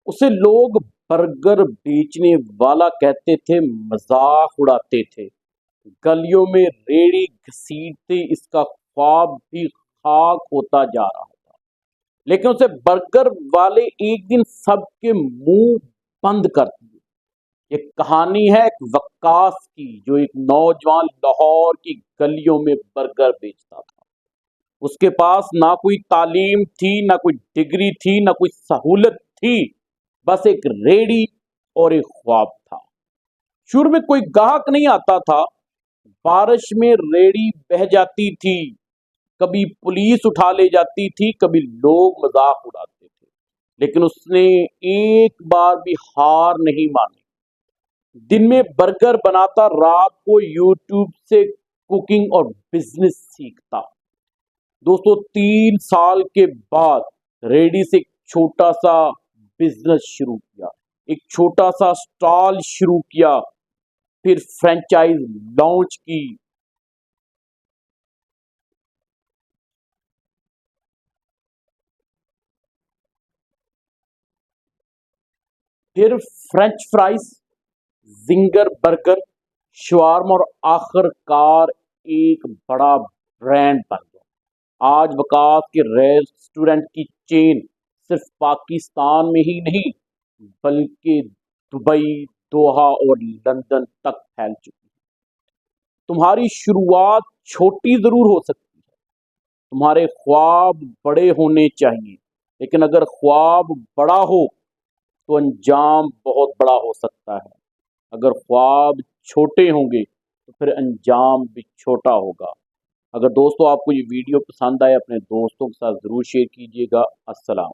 उसे लोग बर्गर बेचने वाला कहते थे, मजाक उड़ाते थे। गलियों में रेड़ी घसीटते इसका ख्वाब भी खाक होता जा रहा था। लेकिन उसे बर्गर वाले एक दिन सबके मुंह बंद कर दिए। ये कहानी है एक वक्कास की, जो एक नौजवान लाहौर की गलियों में बर्गर बेचता था। उसके पास ना कोई तालीम थी, ना कोई डिग्री थी, ना कोई सहूलत थी, बस एक रेड़ी और एक ख्वाब था। शुरू में कोई ग्राहक नहीं आता था। बारिश में रेड़ी बह जाती थी, कभी पुलिस उठा ले जाती थी, कभी लोग मजाक उड़ाते थे। लेकिन उसने एक बार भी हार नहीं मानी। दिन में बर्गर बनाता, रात को यूट्यूब से कुकिंग और बिजनेस सीखता। दोस्तों, 3 साल के बाद रेडी से एक छोटा सा बिजनेस शुरू किया, एक छोटा सा स्टॉल शुरू किया, फिर फ्रेंचाइज लॉन्च की। फिर French fries, ginger burger, shawarma, और आखिरकार एक बड़ा ब्रांड बन गया। आज वकास के रेस्टोरेंट की चेन सिर्फ पाकिस्तान में ही नहीं, बल्कि दुबई, दोहा और लंदन तक फैल चुकी है। तुम्हारी शुरुआत छोटी जरूर हो सकती है, तुम्हारे ख्वाब बड़े होने चाहिए, लेकिन अगर ख्वाब बड़ा हो तो अंजाम बहुत बड़ा हो सकता है। अगर ख्वाब छोटे होंगे तो फिर अंजाम भी छोटा होगा। अगर दोस्तों आपको ये वीडियो पसंद आए, अपने दोस्तों के साथ ज़रूर शेयर कीजिएगा। अस्सलाम।